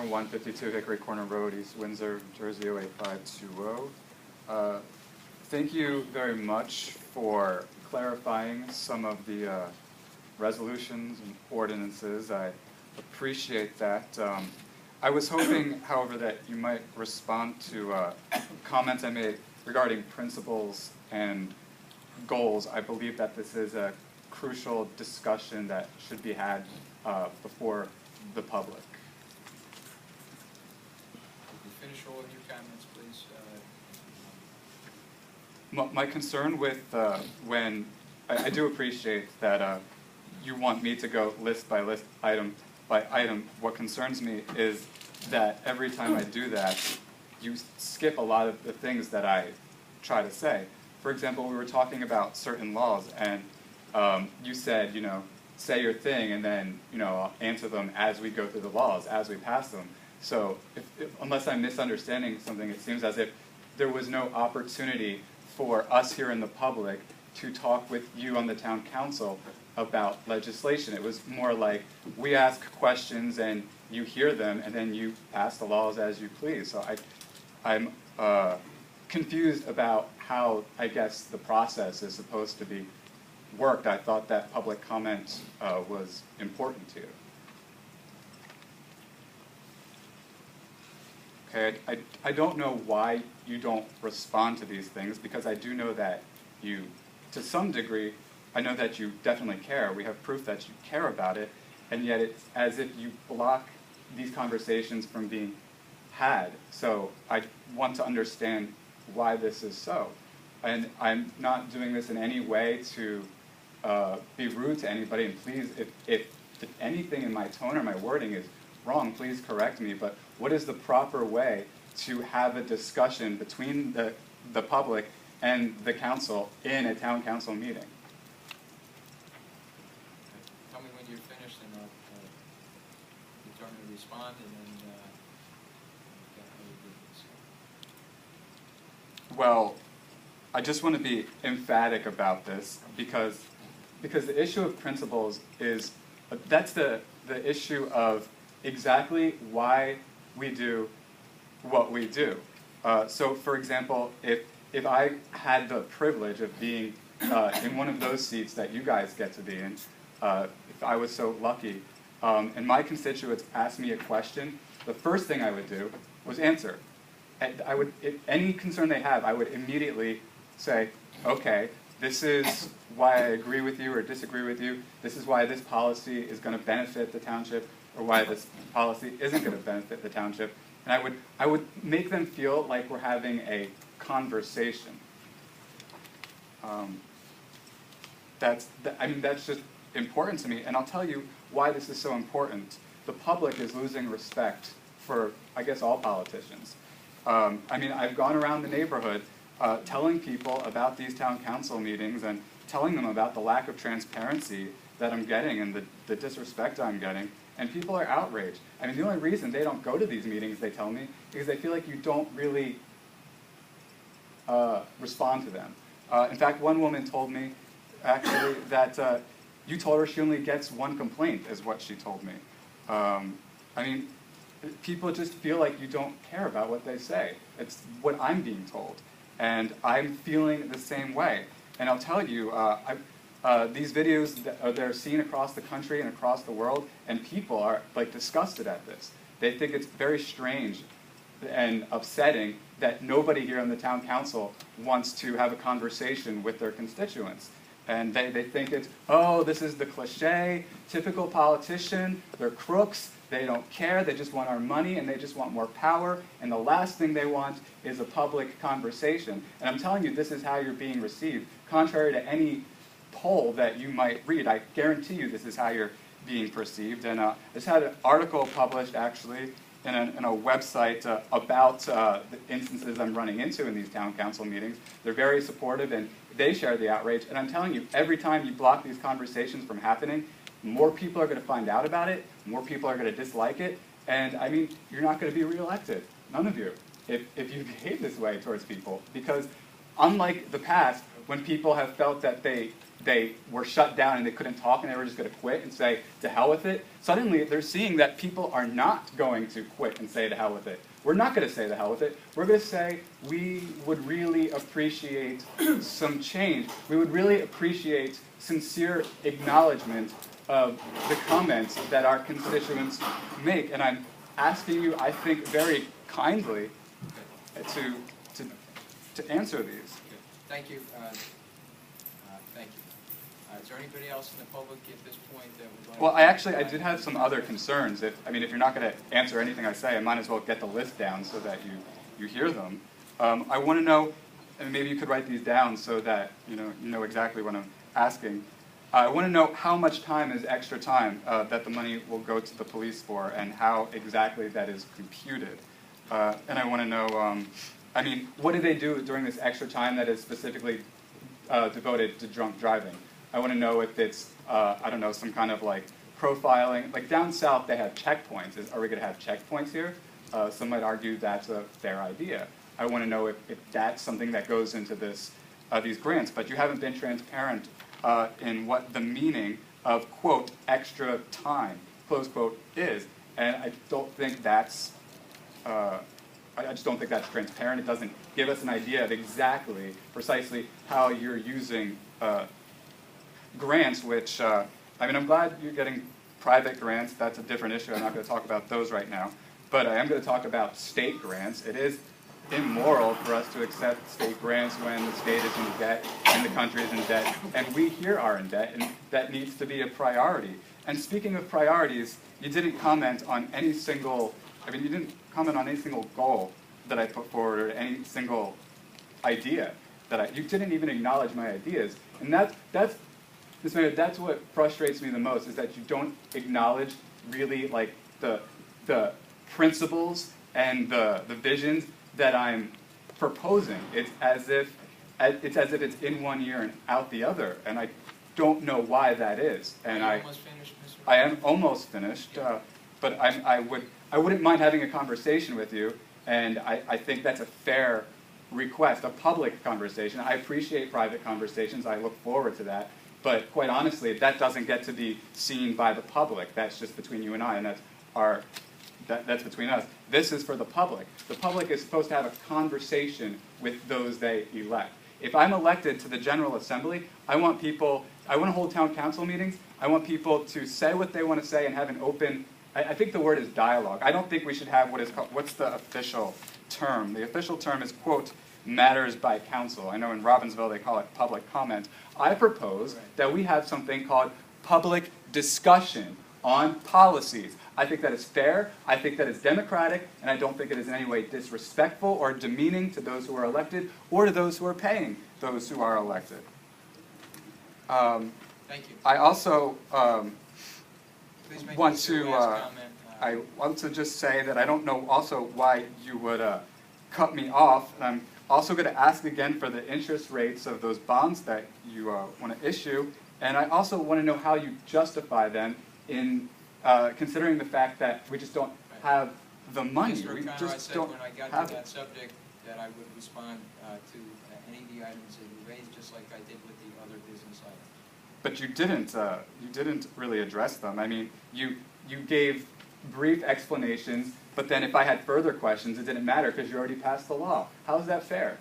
152 Hickory Corner Road, East Windsor, Jersey 08520. Thank you very much for clarifying some of the resolutions and ordinances. I appreciate that. I was hoping, however, that you might respond to comments I made regarding principles and goals. I believe that this is a crucial discussion that should be had before the public. Could you finish all of your comments, please? My concern with when I do appreciate that you want me to go list by list, item by item. What concerns me is that every time I do that, you skip a lot of the things that I try to say. For example, we were talking about certain laws, and you said, say your thing, and then, I'll answer them as we go through the laws, as we pass them. So, unless I'm misunderstanding something, it seems as if there was no opportunity for us here in the public to talk with you on the town council about legislation. It was more like we ask questions and you hear them, and then you pass the laws as you please. So I'm confused about how, I guess, the process is supposed to be worked. I thought that public comment was important to you. Okay, I don't know why you don't respond to these things, because I do know that you, to some degree, I know that you definitely care. We have proof that you care about it, and yet it's as if you block these conversations from being had. So I want to understand why this is so. And I'm not doing this in any way to be rude to anybody, and please, if anything in my tone or my wording is wrong, please correct me, but what is the proper way to have a discussion between the public and the council in a town council meeting? Tell me when you're finished, and I'll determine to respond, and then Well, I just want to be emphatic about this because the issue of principles is, that's the issue of exactly why we do what we do. So for example, if I had the privilege of being in one of those seats that you guys get to be in, if I was so lucky, and my constituents asked me a question, the first thing I would do was answer. And any concern they have, I would immediately say, okay, this is why I agree with you or disagree with you. This is why this policy is going to benefit the township, or why this policy isn't going to benefit the township. And I would make them feel like we're having a conversation. That's just important to me, and I'll tell you why this is so important. The public is losing respect for, I guess, all politicians. I've gone around the neighborhood telling people about these town council meetings and telling them about the lack of transparency that I'm getting and the disrespect I'm getting, and people are outraged. The only reason they don't go to these meetings, they tell me, is because they feel like you don't really respond to them. In fact, one woman told me, actually, that you told her she only gets one complaint, is what she told me. People just feel like you don't care about what they say. It's what I'm being told. And I'm feeling the same way. And I'll tell you, these videos, they're seen across the country and across the world, and people are disgusted at this. They think it's very strange and upsetting that nobody here on the town council wants to have a conversation with their constituents. And they think it's, oh, this is the cliche, typical politician, they're crooks, they don't care, they just want our money, and they just want more power, and the last thing they want is a public conversation. And I'm telling you, this is how you're being received. Contrary to any poll that you might read, I guarantee you this is how you're being perceived. And I just had an article published, actually, in a website about the instances I'm running into in these town council meetings. They're very supportive, and they share the outrage. And I'm telling you, every time you block these conversations from happening, more people are going to find out about it, more people are going to dislike it, and you're not going to be reelected. None of you, if you behave this way towards people. Because unlike the past, when people have felt that they were shut down and they couldn't talk and they were just going to quit and say, to hell with it, suddenly they're seeing that people are not going to quit and say to hell with it. We're not going to say to hell with it. We're going to say we would really appreciate some change. We would really appreciate sincere acknowledgement of the comments that our constituents make. And I'm asking you, I think, very kindly to answer these. Okay. Thank you. Thank you. Is there anybody else in the public at this point that would like? Well, I did have some other concerns. If you're not going to answer anything I say, I might as well get the list down so that you hear them. I want to know, and maybe you could write these down so that you know exactly what I'm asking. I want to know how much time is extra time that the money will go to the police for, and how exactly that is computed. And I want to know, what do they do during this extra time that is specifically devoted to drunk driving? I want to know if it's, some kind of like profiling. Like down south, they have checkpoints. Are we going to have checkpoints here? Some might argue that's a fair idea. I want to know if that's something that goes into these grants. But you haven't been transparent in what the meaning of, quote, extra time, close quote, is. And I don't think that's, I just don't think that's transparent. It doesn't give us an idea of precisely how you're using grants, which, I'm glad you're getting private grants. That's a different issue. I'm not going to talk about those right now. But I am going to talk about state grants. It is immoral for us to accept state grants when the state is in debt and the country is in debt, and we here are in debt, and that needs to be a priority. And speaking of priorities, you didn't comment on any single, you didn't comment on any single goal that I put forward or any single idea you didn't even acknowledge my ideas. And that's what frustrates me the most, is that you don't acknowledge really like the principles and the visions that I'm proposing. It's as if it's in one ear and out the other, and I don't know why that is. And Are you almost finished, Mr. I am almost finished, but I wouldn't mind having a conversation with you, and I think that's a fair request, a public conversation. I appreciate private conversations. I look forward to that. But quite honestly, that doesn't get to be seen by the public. That's just between you and I, and that's between us. This is for the public. The public is supposed to have a conversation with those they elect. If I'm elected to the General Assembly, I want to hold town council meetings. I want people to say what they want to say and have an open, I think the word is dialogue. I don't think we should have what's the official term? The official term is, quote, matters by council. I know in Robbinsville they call it public comment. I propose that we have something called public discussion on policies. I think that is fair, I think that is democratic, and I don't think it is in any way disrespectful or demeaning to those who are elected or to those who are paying those who are elected. Thank you. I also want to just say that I don't know also why you would cut me off. And I'm also going to ask again for the interest rates of those bonds that you want to issue, and I also want to know how you justify them in considering the fact that we just don't have the money. Mr. We O'Connor, just I said don't when I got have to that it. subject that I would respond to any of the items that you raised, just like I did with the other business items. But you didn't really address them. You gave brief explanations, but then if I had further questions, it didn't matter because you already passed the law. How is that fair?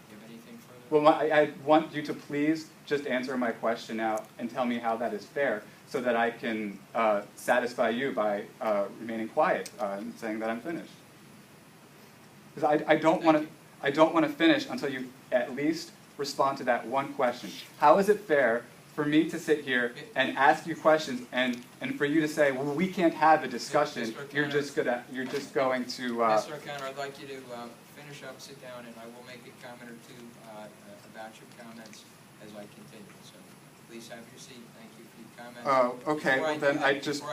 Do you have anything further? Well, I want you to please just answer my question now and tell me how that is fair, so that I can satisfy you by remaining quiet and saying that I'm finished. Because I don't want to finish until you at least respond to that one question. How is it fair for me to sit here and ask you questions and for you to say, well, we can't have a discussion. You're just going to. Mr. O'Connor, I'd like you to finish up, sit down, and I will make a comment or two about your comments as I continue. So please have your seat. Thank you for your comments. Okay. Well, then I just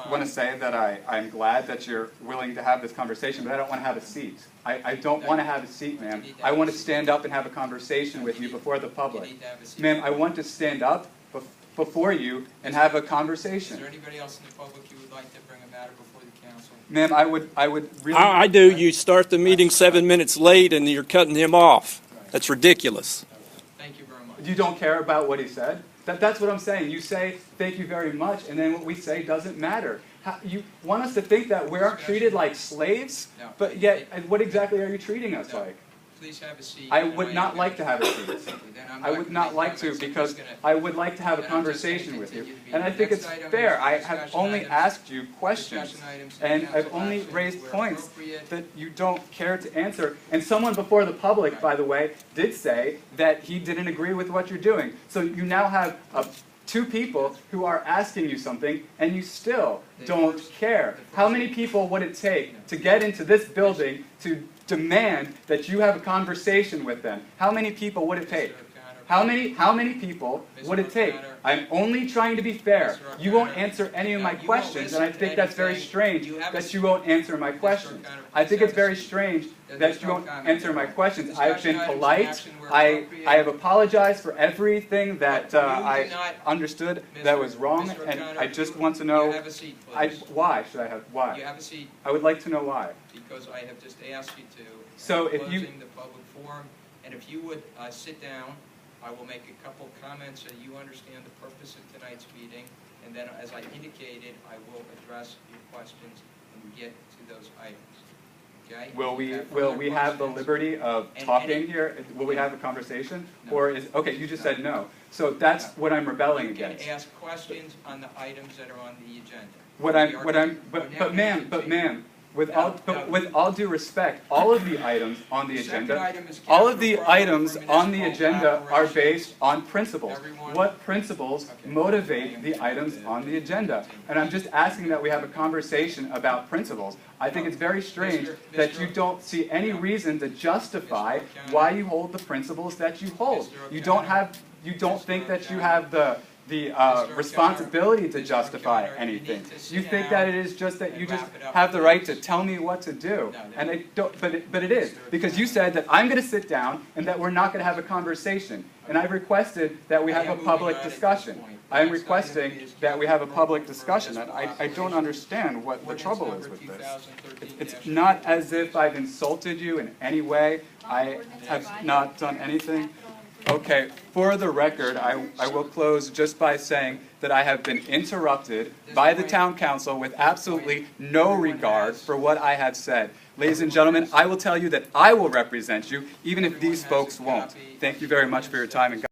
want to say that I'm glad that you're willing to have this conversation, but I don't want to have a seat. I don't want to have a seat, ma'am. I want to stand up and have a conversation with you before the public. Ma'am, I want to stand up before you and have a conversation. Is there anybody else in the public you would like to bring a matter before the council? Ma'am, I would really... I do. You start the meeting 7 minutes late and you're cutting him off. Right. That's ridiculous. Thank you very much. You don't care about what he said? That's what I'm saying. You say, thank you very much, and then what we say doesn't matter. You want us to think that we aren't treated like slaves? No. But yet, what exactly are you treating us No. like? Please have a seat. I would not like to have a seat. Then I'm I would gonna not make like to comments. I'm because just gonna- I would like to have a then I'm just gonna conversation with you. continue to be- And I think Next it's item fair. is I have discussion only items. asked you questions. Discussion items And council I've only action raised where points appropriate. that you don't care to answer. And someone before the public, by the way, did say that he didn't agree with what you're doing. So you now have two people who are asking you something, and you still don't care. How many people would it take to get into this building to demand that you have a conversation with them? How many people would it take? How many people would it take? I'm only trying to be fair. You won't answer any of my questions, and I think that's very strange that you won't answer my questions. I think it's very strange that you won't answer my questions. I've been polite. I have apologized for everything that I understood that was wrong, and I just want to know You have a seat, please. why should I have why? You have a seat I would like to know why. because I have just asked you to. So I'm if you- closing the public forum, and if you would sit down, I will make a couple comments so you understand the purpose of tonight's meeting, and then, as I indicated, I will address your questions when we get to those items. Okay? Will If you we further have the questions- liberty of And talking any- here? Will we have a conversation? No. Or is, okay, you just No. said no. So that's what I'm rebelling You can against. ask questions on the items that are on the agenda. What We I'm, are what gonna- I'm, we're but now ma'am, gonna continue. with No, all, no. but with all due respect, all of the items on the The second agenda, item is all of the capital program items for on the municipal agenda are operations. based on principles. Everyone- What principles Okay. motivate the items on the agenda? And I'm just asking that we have a conversation about principles. I think it's very strange that you don't see any reason to justify Mr. why you hold the principles that you hold. Mr. You don't O'Connor. you don't Mr. think that you O'Connor. have the O'Connor. responsibility to Mr. justify O'Connor, you anything. need to sit You think down that it is just that and you just wrap it up, have the right to please. tell me what to do. No, And no. I don't, but it is, Mr. because you O'Connor. said that I'm going to sit down and that we're not going to have a conversation. And I've requested that we I have am a moving public on at this discussion. point. I am The next requesting item is that we have a capital public program for discussion. municipal I don't operations. understand what the Ordinance trouble number is with this. 2013-. It's not as if I've insulted you in any way. I have not done anything. Okay, for the record, I will close just by saying that I have been interrupted by the town council with absolutely no regard for what I have said. Ladies and gentlemen, I will tell you that I will represent you, even if these folks won't. Thank you very much for your time, and God